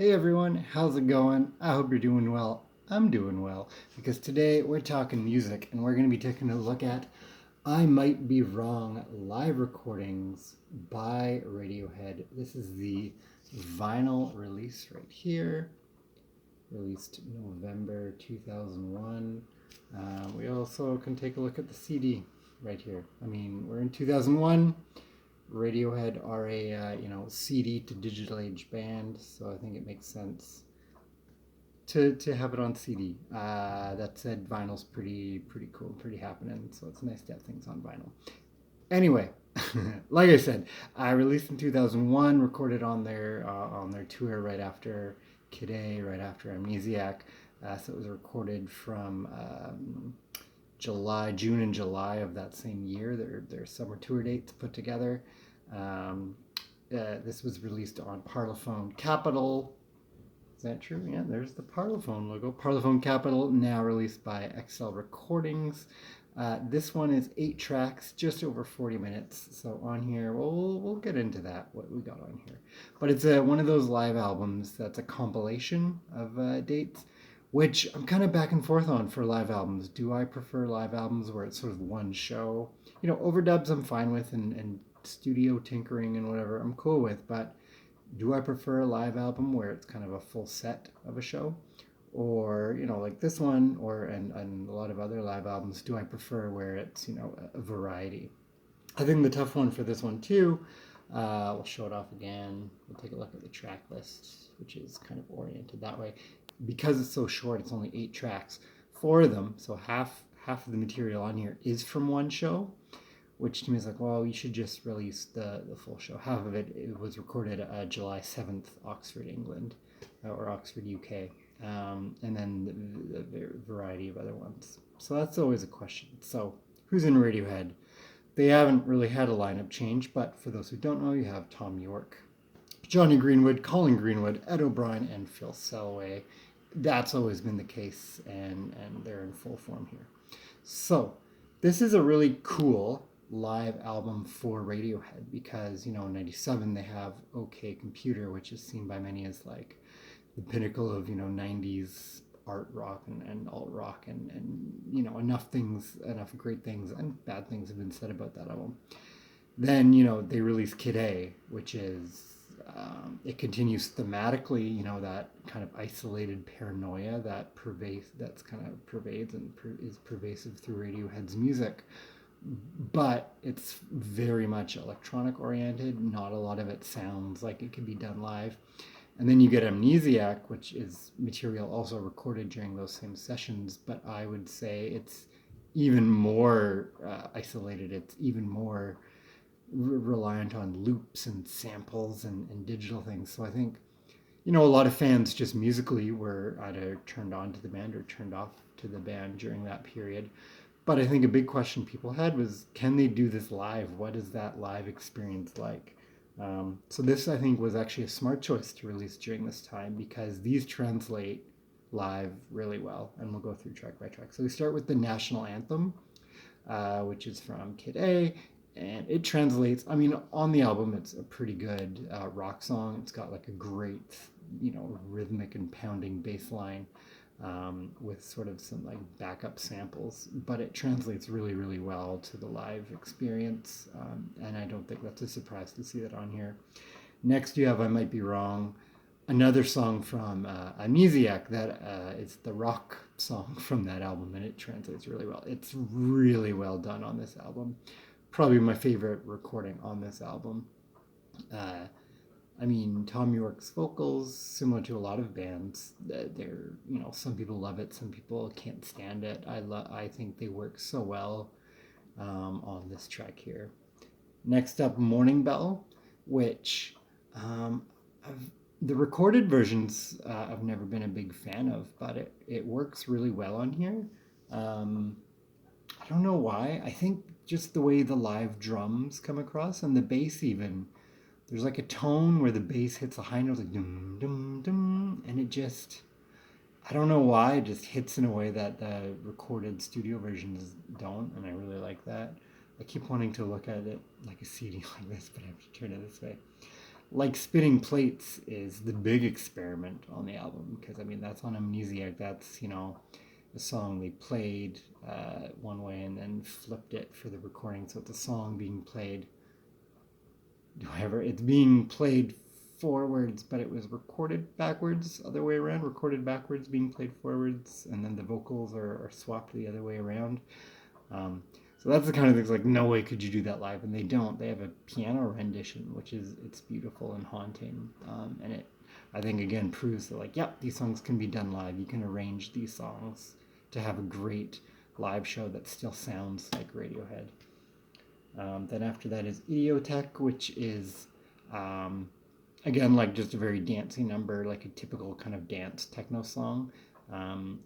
Hey everyone, how's it going? I hope you're doing well. I'm doing well because today we're talking music and we're going to be taking a look at I Might Be Wrong live recordings by Radiohead. This is the vinyl release right here, released November 2001. We also can take a look at the CD right here. I mean, we're in 2001. Radiohead are a CD to digital age band, so I think it makes sense to have it on CD. That said, vinyl's pretty cool, pretty happening, so it's nice to have things on vinyl. Anyway, like I said, I released in 2001, recorded on their tour right after Kid A, right after Amnesiac. So it was recorded from June and July of that same year. Their summer tour dates put together. Um, this was released on Parlophone Capital. Is that true? Yeah, there's the Parlophone logo. Parlophone Capital, now released by XL Recordings. This one is 8 tracks, just over 40 minutes. So on here, we'll get into that, what we got on here. But it's one of those live albums that's a compilation of dates, which I'm kind of back and forth on for live albums. Do I prefer live albums where it's sort of one show? Overdubs I'm fine with, and studio tinkering and whatever I'm cool with, but do I prefer a live album where it's kind of a full set of a show? Or, like this one, and a lot of other live albums, do I prefer where it's, a variety? I think the tough one for this one too, we'll show it off again. We'll take a look at the track list, which is kind of oriented that way. Because it's so short, it's only 8 tracks. 4 of them, so half of the material on here is from one show, which to me is like, well, you should just release the full show. Half of it was recorded July 7th, Oxford, England, or Oxford, UK, and then the variety of other ones. So that's always a question. So who's in Radiohead? They haven't really had a lineup change, but for those who don't know, you have Tom York, Johnny Greenwood, Colin Greenwood, Ed O'Brien, and Phil Selway. That's always been the case, and they're in full form here. So this is a really cool live album for Radiohead because, in 97 they have OK Computer, which is seen by many as like the pinnacle of, 90s art rock and alt rock, and enough great things and bad things have been said about that album. Then, they release Kid A, which is it continues thematically, that kind of isolated paranoia that's kind of pervades and is pervasive through Radiohead's music. But it's very much electronic oriented. Not a lot of it sounds like it could be done live. And then you get Amnesiac, which is material also recorded during those same sessions, but I would say it's even more isolated. It's even more reliant on loops and samples and digital things. So I think, a lot of fans just musically were either turned on to the band or turned off to the band during that period. But I think a big question people had was, can they do this live? What is that live experience like? So this, I think, was actually a smart choice to release during this time because these translate live really well. And we'll go through track by track. So we start with the national anthem, which is from Kid A. And it translates, I mean, on the album, it's a pretty good rock song. It's got like a great, rhythmic and pounding bass line with sort of some like backup samples, but it translates really, really well to the live experience. And I don't think that's a surprise to see that on here. Next, you have I Might Be Wrong, another song from Amnesiac that is the rock song from that album, and it translates really well. It's really well done on this album. Probably my favorite recording on this album. I mean, Tom York's vocals, similar to a lot of bands, they're, some people love it, some people can't stand it. I think they work so well on this track here. Next up, Morning Bell, which the recorded versions I've never been a big fan of, but it works really well on here. I don't know why. I think just the way the live drums come across and the bass even. There's like a tone where the bass hits a high note, like dum dum dum, and it just, I don't know why, it just hits in a way that the recorded studio versions don't, and I really like that. I keep wanting to look at it like a CD like this, but I have to turn it this way. Like Spinning Plates is the big experiment on the album, because I mean that's on Amnesiac. That's a song they played one way and then flipped it for the recording, so it's a song being played. However, it's being played forwards, but it was recorded backwards, other way around. Recorded backwards, being played forwards, and then the vocals are swapped the other way around. Um, so that's the kind of things like no way could you do that live, and they don't. They have a piano rendition, which is it's beautiful and haunting, and it I think again proves that like yep, these songs can be done live. You can arrange these songs to have a great live show that still sounds like Radiohead. Then after that is Idiotech, which is again like just a very dancey number, like a typical kind of dance techno song.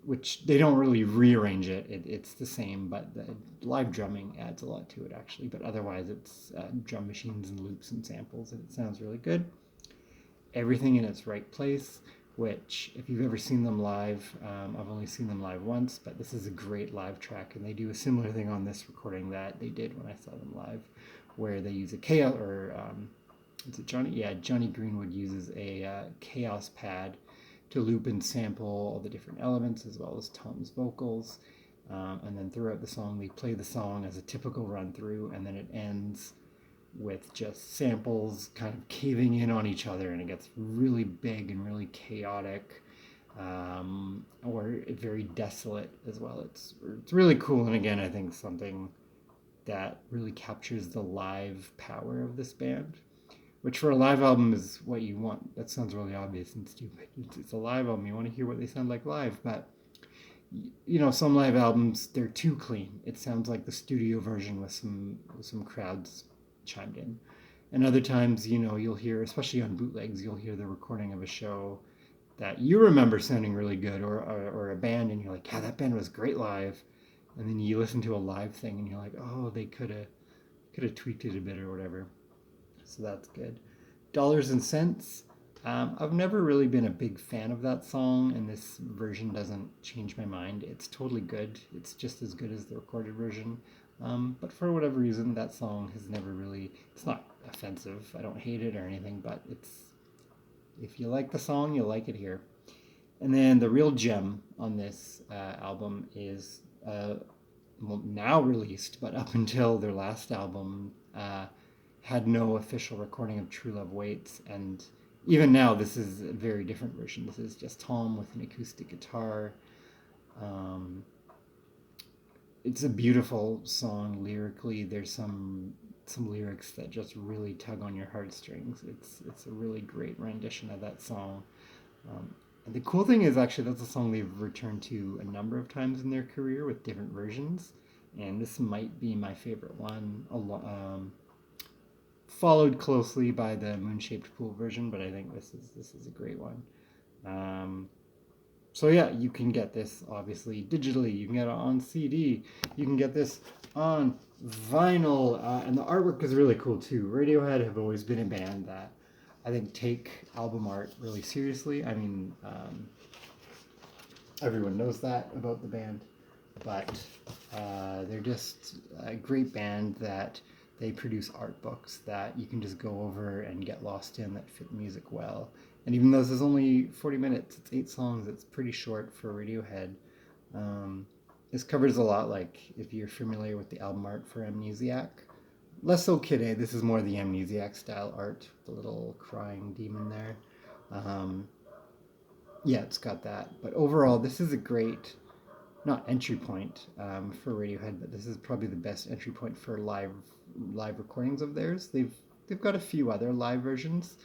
Which they don't really rearrange it's the same, but the live drumming adds a lot to it actually. But otherwise, it's drum machines and loops and samples, and it sounds really good. Everything in its right place, which if you've ever seen them live, I've only seen them live once, but this is a great live track, and they do a similar thing on this recording that they did when I saw them live, where they use a chaos or is it Johnny? Yeah, Johnny Greenwood uses a chaos pad to loop and sample all the different elements as well as Tom's vocals. And then throughout the song, they play the song as a typical run through, and then it ends with just samples kind of caving in on each other, and it gets really big and really chaotic, or very desolate as well. It's really cool, and again, I think something that really captures the live power of this band, which for a live album is what you want. That sounds really obvious and stupid. It's a live album. You want to hear what they sound like live, but some live albums they're too clean. It sounds like the studio version with some crowds chimed in. And other times, you'll hear, especially on bootlegs, you'll hear the recording of a show that you remember sounding really good, or a band, and you're like, yeah, that band was great live. And then you listen to a live thing, and you're like, oh, they could have tweaked it a bit or whatever. So that's good. Dollars and Cents. I've never really been a big fan of that song, and this version doesn't change my mind. It's totally good. It's just as good as the recorded version. But for whatever reason, that song has never really. It's not offensive. I don't hate it or anything, but if you like the song, you'll like it here. And then the real gem on this album is now released, but up until their last album. Had no official recording of True Love Waits, and even now this is a very different version. This is just Tom with an acoustic guitar. It's a beautiful song lyrically. There's some lyrics that just really tug on your heartstrings. It's a really great rendition of that song. And the cool thing is actually that's a song they've returned to a number of times in their career with different versions, and this might be my favorite one. Followed closely by the Moon-Shaped Pool version, but I think this is a great one. So yeah, you can get this obviously digitally. You can get it on CD. You can get this on vinyl, and the artwork is really cool too. Radiohead have always been a band that I think take album art really seriously. I mean, everyone knows that about the band, but they're just a great band that. They produce art books that you can just go over and get lost in that fit music well. And even though this is only 40 minutes, it's 8 songs, it's pretty short for Radiohead. This covers a lot, like if you're familiar with the album art for Amnesiac. Less so Kid A, this is more the Amnesiac style art, the little crying demon there. Yeah, it's got that. But overall, this is a great, not entry point for Radiohead, but this is probably the best entry point for live recordings of theirs. They've got a few other live versions.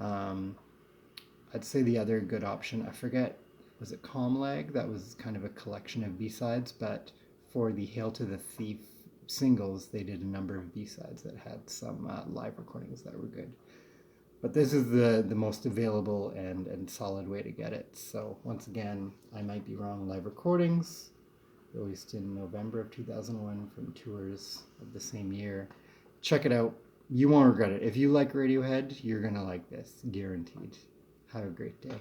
I'd say the other good option, I forget, was it Calm Lag? That was kind of a collection of B-sides, but for the Hail to the Thief singles, they did a number of B-sides that had some live recordings that were good. But this is the most available and solid way to get it. So once again, I might be wrong. Live recordings, released in November of 2001 from tours of the same year. Check it out. You won't regret it. If you like Radiohead, you're going to like this, guaranteed. Have a great day.